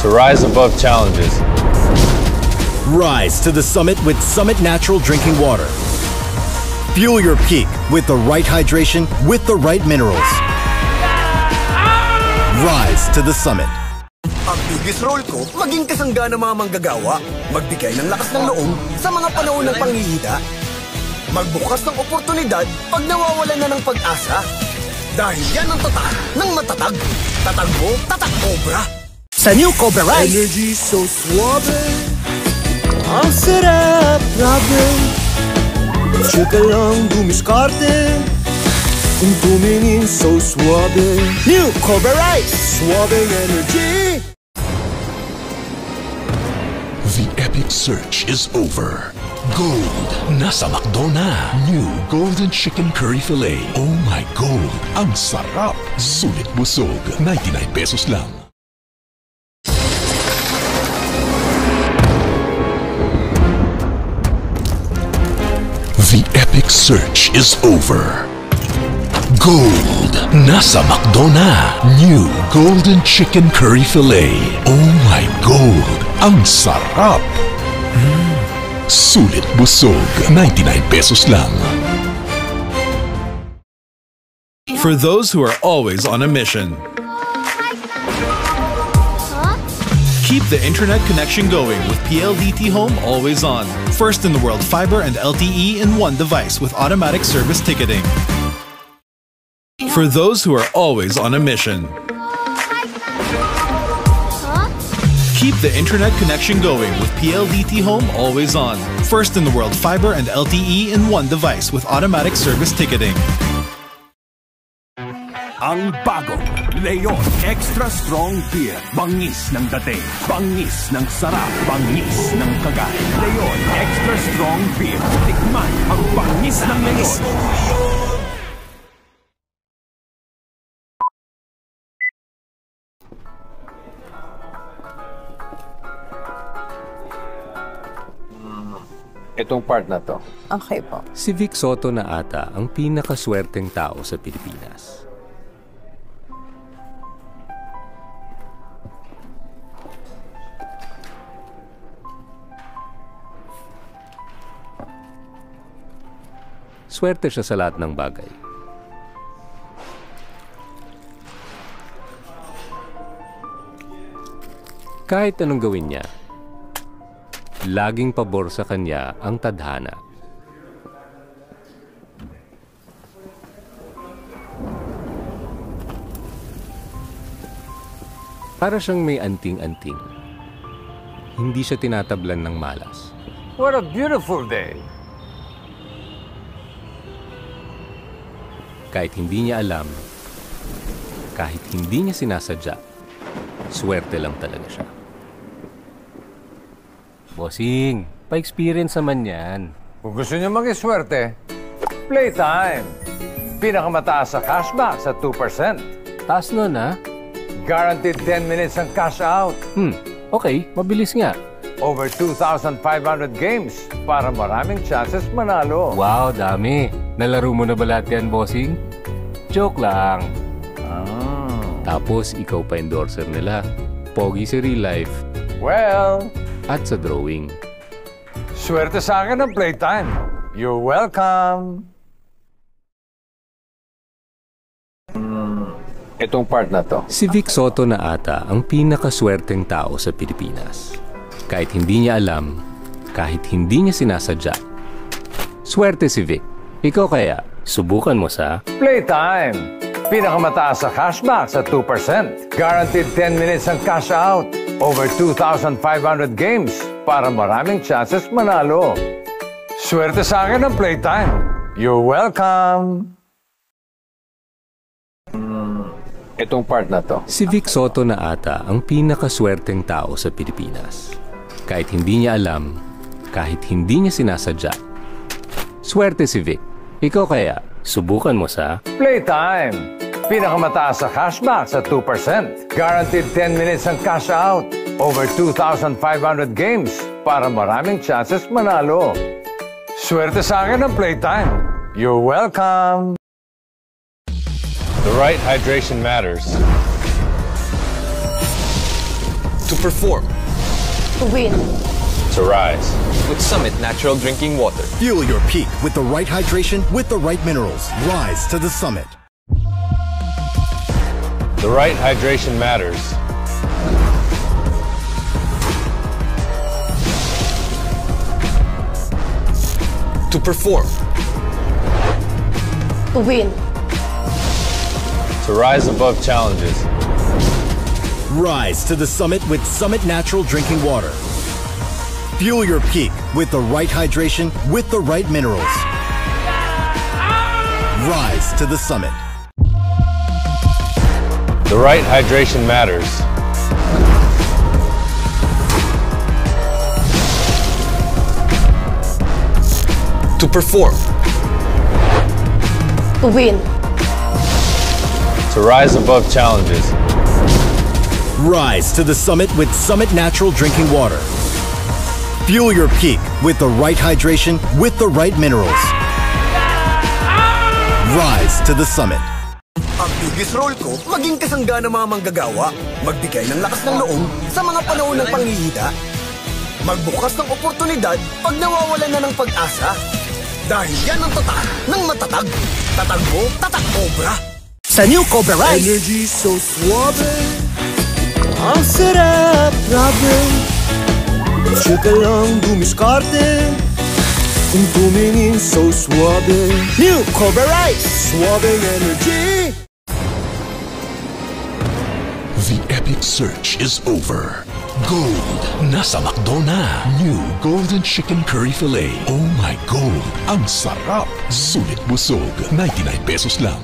to rise above challenges. Rise to the summit with Summit Natural Drinking Water. Fuel your peak with the right hydration with the right minerals. Rise to the summit. Ang biggest role ko, maging kasangga ng mga manggagawa. Magbigay ng lakas ng loob sa mga panahon ng panghihina. Magbukas ng oportunidad pag nawawalan na ng pag-asa. Dahil yan ang tatak ng matatag. Tatag mo, tatak Cobra. Sa new Cobra Rice. Energy so suave. Ang sarap, grabe. Tsaka lang dumiskarte. Kung tumingin so suave. New Cobra Rice. Suave energy. The epic search is over. Gold, nasa McDo na. New Golden Chicken Curry Filet. Oh my Gold, ang sarap. Sulit busog, 99 pesos lang. The epic search is over. Gold, nasa McDo na. New Golden Chicken Curry Filet. Oh my Gold, ang sarap. Sulit busog, 99 pesos lang. For those who are always on a mission. Keep the internet connection going with PLDT Home Always On. First in the world fiber and LTE in one device with automatic service ticketing. For those who are always on a mission. Keep the internet connection going with PLDT Home Always On. First in the world fiber and LTE in one device with automatic service ticketing. Ang bago, Leon Extra Strong Beer. Bangis ng dating, bangis ng sarap, bangis ng kagay. Leon Extra Strong Beer. Tikman ang bangis ng Leon. Itong part na to. Okay po. Si Vic Soto na ata ang pinakaswerteng tao sa Pilipinas. Swerte siya sa lahat ng bagay. Kahit anong gawin niya, laging pabor sa kanya ang tadhana. Para siyang may anting-anting. Hindi siya tinatablan ng malas. What a beautiful day! Kahit hindi niya alam, kahit hindi niya sinasadya, swerte lang talaga siya. Bossing, pa-experience naman yan. Kung gusto niyo mag-iswerte, playtime. Pinakamataas sa cashback sa 2%. Taas nun, ha? Guaranteed 10 minutes ang cash out. Okay, mabilis nga. Over 2,500 games para maraming chances manalo. Wow, dami. Nalaro mo na ba lahat yan, bossing? Joke lang. Tapos, ikaw pa endorser nila. Pogi sa real life. Well, at sa drawing. Swerte sa akin ang playtime. You're welcome. Itong part na to. Si Vic Soto na ata ang pinakaswerteng tao sa Pilipinas. Kahit hindi niya alam, kahit hindi niya sinasadya. Swerte si Vic. Ikaw kaya, subukan mo sa Playtime. Pinakamataas sa cashback sa 2%. Guaranteed 10 minutes ang cash out. Over 2,500 games para maraming chances manalo. Swerte sa akin ang playtime. You're welcome. Itong part na to. Si Vic Soto na ata ang pinakaswerteng tao sa Pilipinas. Kahit hindi niya alam, kahit hindi niya sinasadya. Swerte si Vic. Ikaw kaya, subukan mo sa Playtime. Pinakamataas sa cashback sa 2%. Guaranteed 10 minutes ang cash out. Over 2,500 games para maraming chances manalo. Swerte sa akin ang playtime. You're welcome. The right hydration matters. To perform. To win. To rise. With Summit Natural Drinking Water. Fuel your peak with the right hydration, with the right minerals. Rise to the summit. The right hydration matters. To perform. To win. To rise above challenges. Rise to the summit with Summit Natural Drinking Water. Fuel your peak with the right hydration, with the right minerals. Rise to the summit. The right hydration matters. To perform. To win. To rise above challenges. Rise to the summit with Summit Natural Drinking Water. Fuel your peak with the right hydration, with the right minerals. Rise to the summit. Ang Bugis Roll ko, maging kasangga ng mga manggagawa. Magbigay ng lakas ng loob sa mga panahon ng panghihina. Magbukas ng oportunidad pag nawawalan na ng pag-asa. Dahil yan ang tatak ng matatag. Tatag mo, tatak Cobra. Sa new Cobra Rice. Energy so suave. Ang sarap, grabe. Tsaka lang dumiskarte. Kung tumingin so suave. New Cobra Rice. Suave energy. The epic search is over. Gold, nasa McDo na. New Golden Chicken Curry Filet. Oh my Gold, ang sarap. Sulit busog, 99 pesos lang.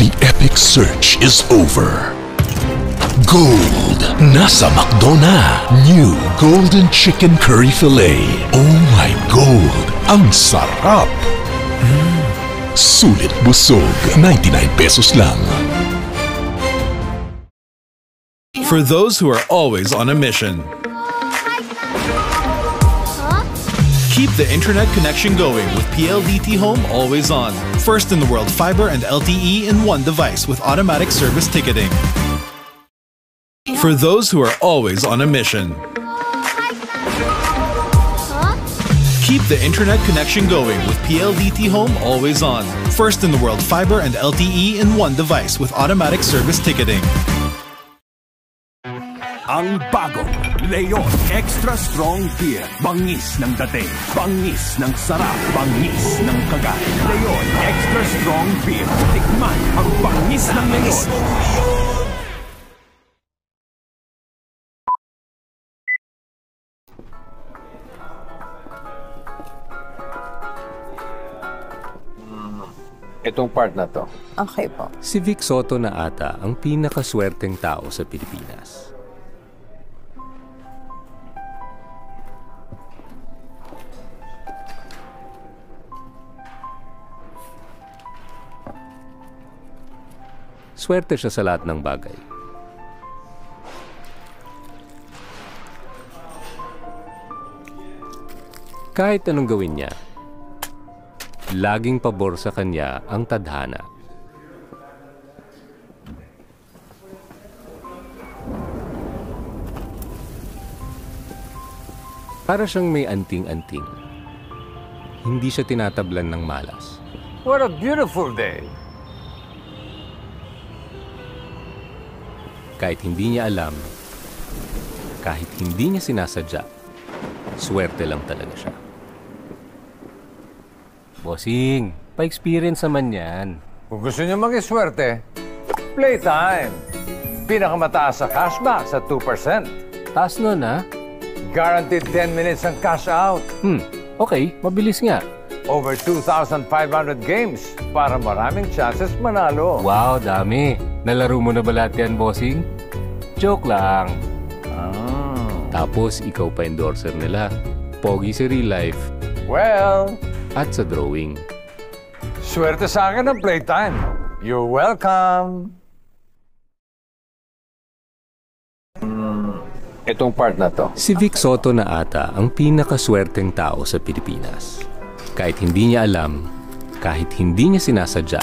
The epic search is over. Gold, nasa McDo na. New Golden Chicken Curry Filet. Oh my Gold, ang sarap. Sulit busog, 99 pesos lang. For those who are always on a mission. Keep the internet connection going with PLDT Home Always On. First in the world fiber and LTE in one device with automatic service ticketing. For those who are always on a mission. Keep the internet connection going with PLDT Home Always On. First in the world fiber and LTE in one device with automatic service ticketing. Ang bagong Leon Extra Strong Beer. Bangis ng dating, bangis ng sarap, bangis ng kagay. Leon Extra Strong Beer. Tikman ang bangis ng Leon. Itong part na to. Okay po. Si Vic Soto na ata ang pinakaswerteng tao sa Pilipinas. Swerte siya sa lahat ng bagay. Kahit anong gawin niya, laging pabor sa kanya ang tadhana. Para siyang may anting-anting. Hindi siya tinatablan ng malas. What a beautiful day! Kahit hindi niya alam, kahit hindi niya sinasadya, swerte lang talaga siya. Bossing, pa-experience naman yan. Kung gusto niyo maging swerte, playtime. Pinakamataas sa cashback sa 2%. Taas nun, ha? Guaranteed 10 minutes ang cash out. Okay, mabilis nga. Over 2,500 games para maraming chances manalo. Wow, dami. Nalaro mo na ba lahat yan, bossing? Joke lang. Tapos, ikaw pa endorser nila. Pogi sa real life. Well, at sa drawing. Swerte sa akin ang playtime. You're welcome. Itong part na to. Si Vic Soto na ata ang pinakaswerteng tao sa Pilipinas. Kahit hindi niya alam, kahit hindi niya sinasadya.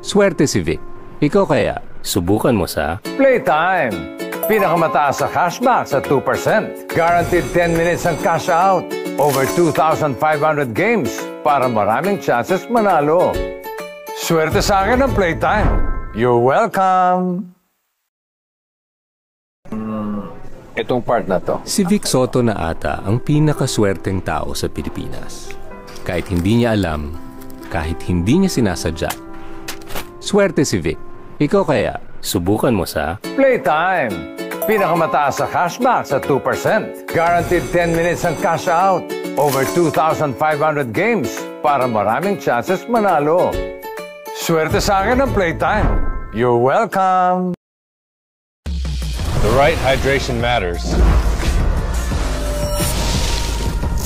Swerte si Vic. Ikaw kaya, subukan mo sa Playtime! Pinakamataas sa cashback sa 2%. Guaranteed 10 minutes ang cash out. Over 2,500 games para maraming chances manalo. Swerte sa akin ng Playtime. You're welcome! Itong part na to. Si Vic Soto na ata ang pinakaswerteng tao sa Pilipinas. Kahit hindi niya alam, kahit hindi niya sinasadya. Swerte si Vic. Ikaw kaya, subukan mo sa Playtime! Pinakamataas sa cashback sa 2%. Guaranteed 10 minutes ang cash out. Over 2,500 games para maraming chances manalo. Swerte sa akin ng Playtime. You're welcome! The right hydration matters.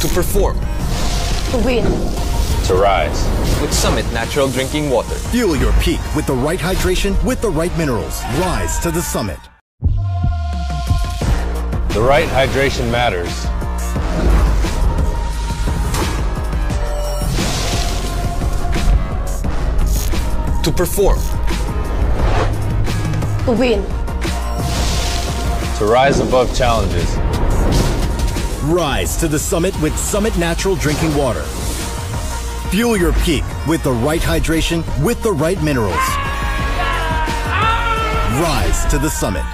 To perform. To win. To rise. With Summit Natural Drinking Water. Fuel your peak with the right hydration with the right minerals. Rise to the summit. The right hydration matters. To perform. To win. To rise above challenges. Rise to the summit with Summit Natural Drinking Water. Fuel your peak with the right hydration with the right minerals. Rise to the summit.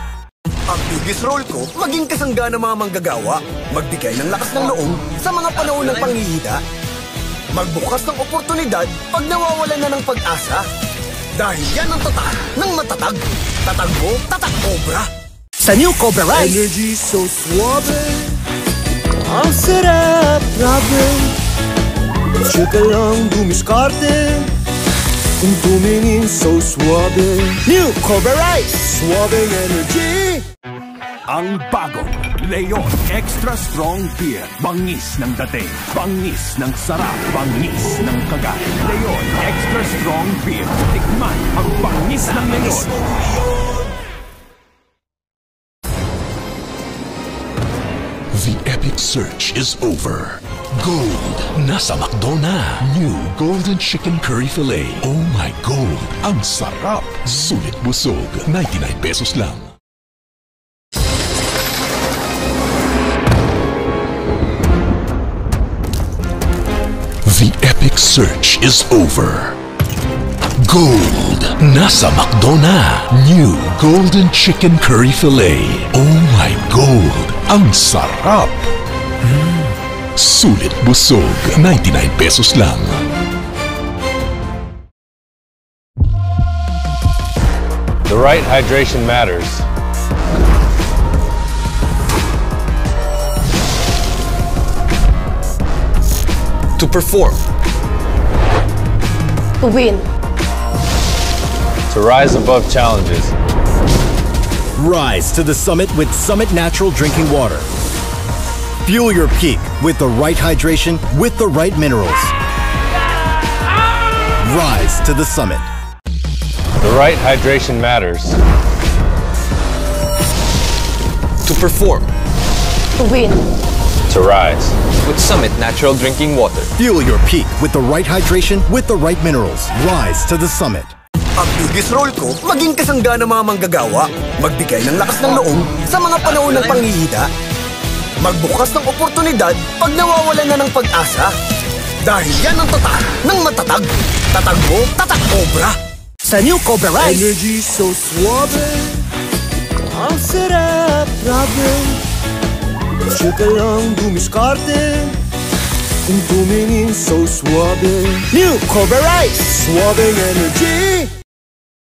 Ang biggest role ko, maging kasangga ng mga manggagawa. Magbigay ng lakas ng loob sa mga panahon ng panghihina. Magbukas ng oportunidad pag nawawalan na ng pag-asa. Dahil yan ang tatak ng matatag. Tatag mo, tatak Cobra. Sa new Cobra Rice. Energy so suave. Ang sarap, grabe. Tsaka lang dumiskarte. Kung tumingin so suave. New Cobra Rice. Suaveng energy. Ang bagong Leon Extra Strong Beer. Bangis ng dating, bangis ng sarap, bangis ng kagay. Leon Extra Strong Beer. Tikman ang bangis ng Leon. The epic search is over. Gold, nasa McDo na. New Golden Chicken Curry Filet. Oh my Gold, ang sarap. Sulit busog, 99 pesos lang. The epic search is over. Gold, nasa McDo na. New Golden Chicken Curry Filet. Oh my Gold, ang sarap. Sulit busog, 99 pesos lang. The right hydration matters. To perform. To win. To rise above challenges. Rise to the summit with Summit Natural Drinking Water. Fuel your peak with the right hydration with the right minerals. Rise to the summit. The right hydration matters. To perform. To win. To rise. With Summit Natural Drinking Water. Fuel your peak with the right hydration with the right minerals. Rise to the summit. Ang biggest role ko, maging kasangga ng mga manggagawa. Magbigay ng lakas ng loob sa mga panahon ng panghihina. Magbukas ng oportunidad pag nawawalan na ng pag-asa. Dahil yan ang tatak ng matatag. Tatag mo, tatak Cobra. Sa new Cobra Rice. Energy so suave. Ang sarap, grabe. Tsaka lang dumiskarte. Kung tumingin so suave. New Cobra Rice. Suaveng energy.